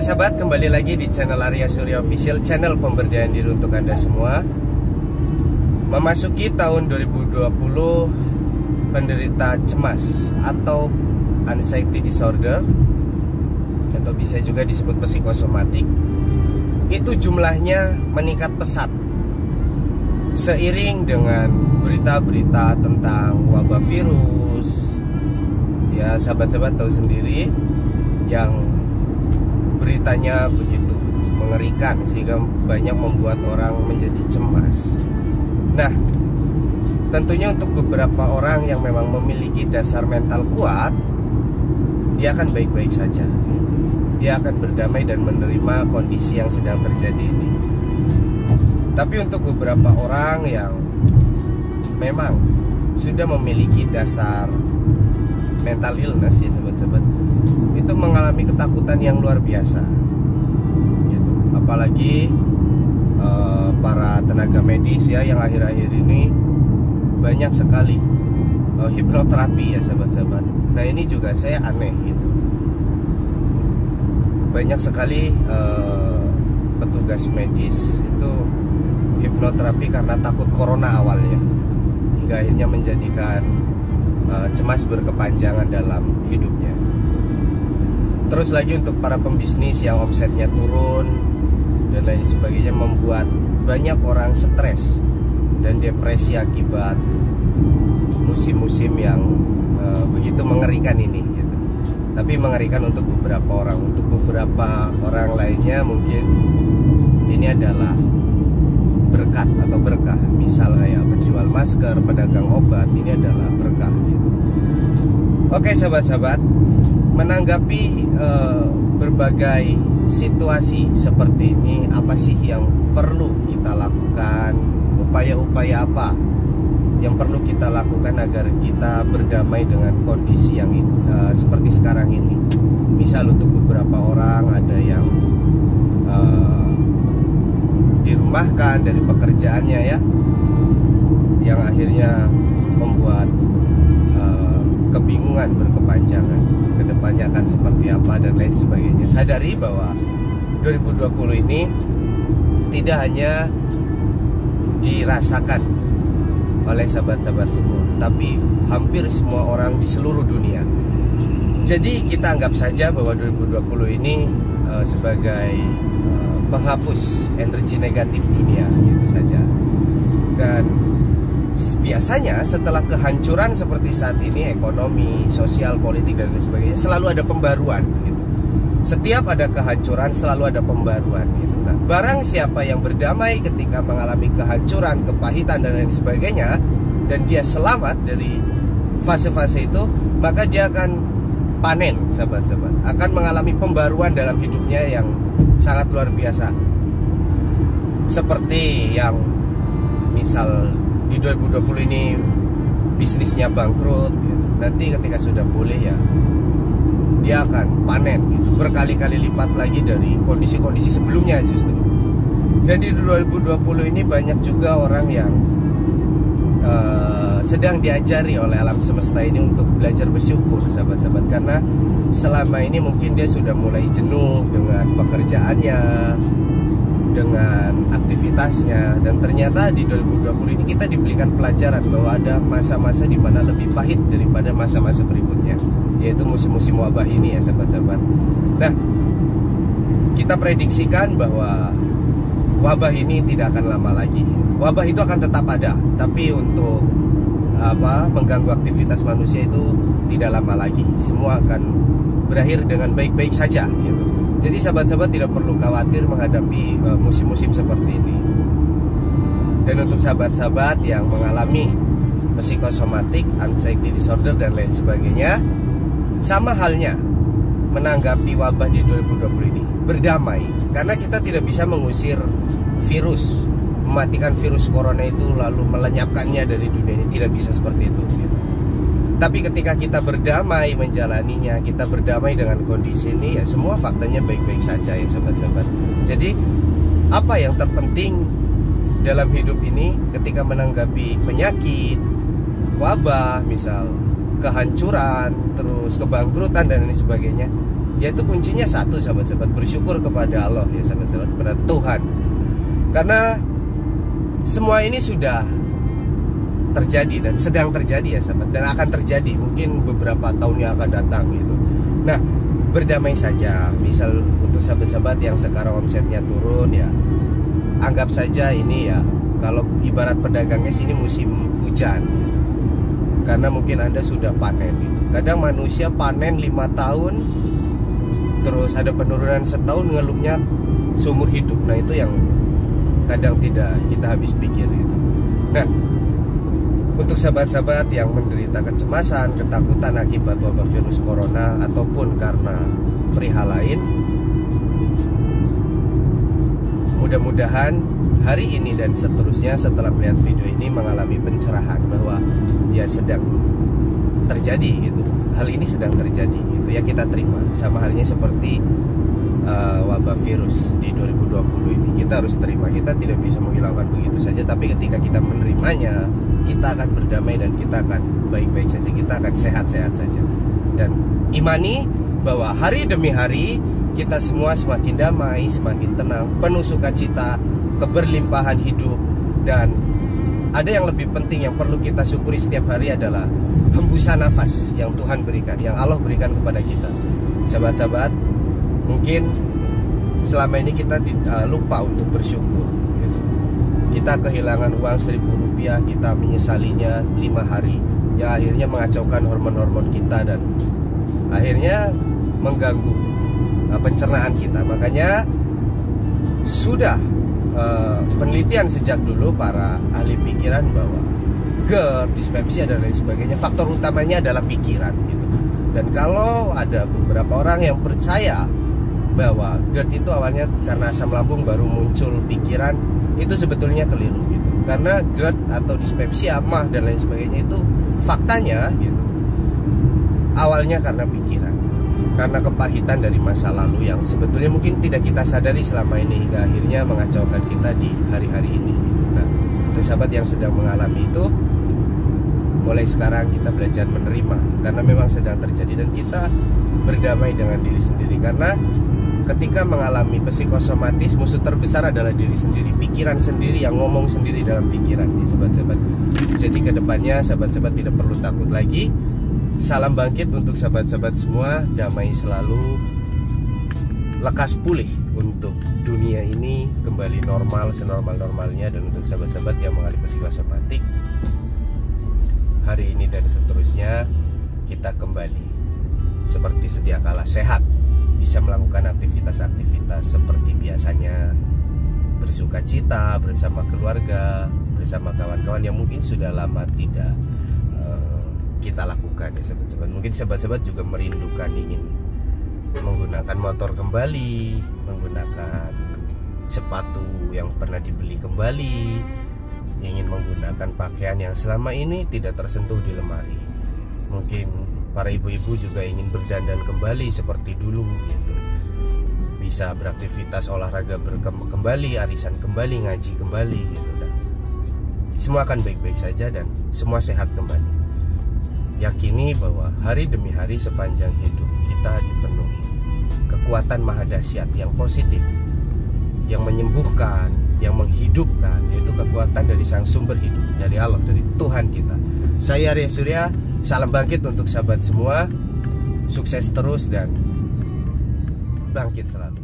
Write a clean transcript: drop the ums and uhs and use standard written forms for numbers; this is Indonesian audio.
sahabat, kembali lagi di channel Arya Surya Official, channel pemberdayaan diri untuk Anda semua. Memasuki tahun 2020, penderita cemas atau anxiety disorder, atau bisa juga disebut psikosomatik, itu jumlahnya meningkat pesat seiring dengan berita-berita tentang wabah virus. Ya, sahabat-sahabat tahu sendiri yang beritanya begitu mengerikan sehingga banyak membuat orang menjadi cemas. Nah, tentunya untuk beberapa orang yang memang memiliki dasar mental kuat, dia akan baik-baik saja. Dia akan berdamai dan menerima kondisi yang sedang terjadi ini. Tapi untuk beberapa orang yang memang sudah memiliki dasar mental illness, ya sahabat-sahabat, itu mengalami ketakutan yang luar biasa gitu. Apalagi para tenaga medis ya, yang akhir-akhir ini banyak sekali hipnoterapi ya sahabat-sahabat. Nah, ini juga saya aneh gitu. Banyak sekali petugas medis itu hipnoterapi karena takut corona awalnya, hingga akhirnya menjadikan cemas berkepanjangan dalam hidupnya. Terus lagi untuk para pembisnis yang omsetnya turun dan lain sebagainya, membuat banyak orang stres dan depresi akibat musim-musim yang begitu mengerikan ini gitu. Tapi mengerikan untuk beberapa orang. Untuk beberapa orang lainnya mungkin ini adalah berkat atau berkah. Misal kayak penjual masker, pedagang obat, ini adalah berkah gitu. Oke sahabat-sahabat, menanggapi berbagai situasi seperti ini, apa sih yang perlu kita lakukan? Upaya-upaya apa yang perlu kita lakukan agar kita berdamai dengan kondisi yang seperti sekarang ini? Misal untuk beberapa orang ada yang dirumahkan dari pekerjaannya ya, yang akhirnya membuat kebingungan berkepanjangan kedepannya akan seperti apa dan lain sebagainya. Sadari bahwa 2020 ini tidak hanya dirasakan oleh sahabat-sahabat semua, tapi hampir semua orang di seluruh dunia. Jadi kita anggap saja bahwa 2020 ini sebagai penghapus energi negatif dunia, itu saja. Dan biasanya setelah kehancuran seperti saat ini, ekonomi, sosial, politik dan lain sebagainya, selalu ada pembaruan gitu. Setiap ada kehancuran selalu ada pembaruan gitu. Nah, barang siapa yang berdamai ketika mengalami kehancuran, kepahitan dan lain sebagainya, dan dia selamat dari fase-fase itu, maka dia akan panen, sahabat-sahabat, akan mengalami pembaruan dalam hidupnya yang sangat luar biasa. Seperti yang misal di 2020 ini bisnisnya bangkrut gitu. Nanti ketika sudah pulih ya, dia akan panen gitu, berkali-kali lipat lagi dari kondisi-kondisi sebelumnya justru. Dan di 2020 ini banyak juga orang yang sedang diajari oleh alam semesta ini untuk belajar bersyukur, sahabat-sahabat, karena selama ini mungkin dia sudah mulai jenuh dengan pekerjaannya, dengan aktivitasnya, dan ternyata di 2020 ini kita diberikan pelajaran bahwa ada masa-masa di mana lebih pahit daripada masa-masa berikutnya, yaitu musim-musim wabah ini ya sahabat-sahabat. Nah, kita prediksikan bahwa wabah ini tidak akan lama lagi. Wabah itu akan tetap ada, tapi untuk mengganggu aktivitas manusia itu tidak lama lagi. Semua akan berakhir dengan baik-baik saja gitu. Jadi sahabat-sahabat tidak perlu khawatir menghadapi musim-musim seperti ini. Dan untuk sahabat-sahabat yang mengalami psikosomatik, anxiety disorder dan lain sebagainya, sama halnya menanggapi wabah di 2020 ini, berdamai. Karena kita tidak bisa mengusir virus, mematikan virus corona itu lalu melenyapkannya dari dunia ini, tidak bisa seperti itu gitu. Tapi ketika kita berdamai menjalaninya, kita berdamai dengan kondisi ini, ya semua faktanya baik-baik saja ya sahabat-sahabat. Jadi apa yang terpenting dalam hidup ini ketika menanggapi penyakit, wabah, misal kehancuran, terus kebangkrutan dan lain sebagainya, Yaitu kuncinya satu, sahabat-sahabat, bersyukur kepada Allah ya sahabat-sahabat, kepada Tuhan. Karena semua ini sudah terjadi dan sedang terjadi ya sahabat, dan akan terjadi mungkin beberapa tahun yang akan datang gitu. Nah, berdamai saja. Misal untuk sahabat-sahabat yang sekarang omsetnya turun ya, anggap saja ini ya, kalau ibarat pedagangnya sini musim hujan, karena mungkin Anda sudah panen gitu. Kadang manusia panen 5 tahun terus ada penurunan setahun, ngeluhnya seumur hidup. Nah, itu yang kadang tidak kita habis pikir gitu. Nah, untuk sahabat-sahabat yang menderita kecemasan, ketakutan akibat wabah virus corona ataupun karena perihal lain, mudah-mudahan hari ini dan seterusnya setelah melihat video ini mengalami pencerahan bahwa ya sedang terjadi gitu. Hal ini sedang terjadi gitu ya, kita terima. Sama halnya seperti wabah virus di 2020 ini, kita harus terima. Kita tidak bisa menghilangkan begitu saja, tapi ketika kita menerimanya, kita akan berdamai dan kita akan baik-baik saja, kita akan sehat-sehat saja. Dan imani bahwa hari demi hari kita semua semakin damai, semakin tenang, penuh sukacita, keberlimpahan hidup. Dan ada yang lebih penting yang perlu kita syukuri setiap hari adalah hembusan nafas yang Tuhan berikan, yang Allah berikan kepada kita. Sahabat-sahabat, mungkin selama ini kita lupa untuk bersyukur gitu. Kita kehilangan uang 1.000 rupiah, kita menyesalinya 5 hari, ya akhirnya mengacaukan hormon-hormon kita dan akhirnya mengganggu pencernaan kita. Makanya sudah penelitian sejak dulu para ahli pikiran bahwa GERD, dispepsia dan lain sebagainya, faktor utamanya adalah pikiran gitu. Dan kalau ada beberapa orang yang percaya bahwa GERD itu awalnya karena asam lambung baru muncul pikiran, itu sebetulnya keliru gitu. Karena GERD atau dispepsia, MAH dan lain sebagainya itu faktanya gitu, awalnya karena pikiran, karena kepahitan dari masa lalu yang sebetulnya mungkin tidak kita sadari selama ini, hingga akhirnya mengacaukan kita di hari-hari ini gitu. Nah, untuk sahabat yang sedang mengalami itu, mulai sekarang kita belajar menerima, karena memang sedang terjadi, dan kita berdamai dengan diri sendiri. Karena ketika mengalami psikosomatis, musuh terbesar adalah diri sendiri, pikiran sendiri yang ngomong sendiri dalam pikiran nih sahabat-sahabat. Jadi kedepannya sahabat-sahabat tidak perlu takut lagi. Salam bangkit untuk sahabat-sahabat semua, damai selalu, lekas pulih untuk dunia ini kembali normal, senormal-normalnya. Dan untuk sahabat-sahabat yang mengalami psikosomatik, hari ini dan seterusnya kita kembali seperti sedia kala, sehat, bisa melakukan aktivitas-aktivitas seperti biasanya, bersuka cita bersama keluarga, bersama kawan-kawan yang mungkin sudah lama tidak kita lakukan ya sahabat-sahabat. Mungkin sahabat-sahabat juga merindukan, ingin menggunakan motor kembali, menggunakan sepatu yang pernah dibeli kembali, ingin menggunakan pakaian yang selama ini tidak tersentuh di lemari. Mungkin para ibu-ibu juga ingin berdandan kembali seperti dulu gitu. Bisa beraktivitas olahraga kembali, arisan kembali, ngaji kembali gitu. Dan semua akan baik-baik saja dan semua sehat kembali. Yakini bahwa hari demi hari sepanjang hidup kita dipenuhi kekuatan maha dahsyat yang positif, yang menyembuhkan, yang menghidupkan, yaitu kekuatan dari sang sumber hidup, dari Allah, dari Tuhan kita. Saya Arya Surya, salam bangkit untuk sahabat semua. Sukses terus dan bangkit selalu.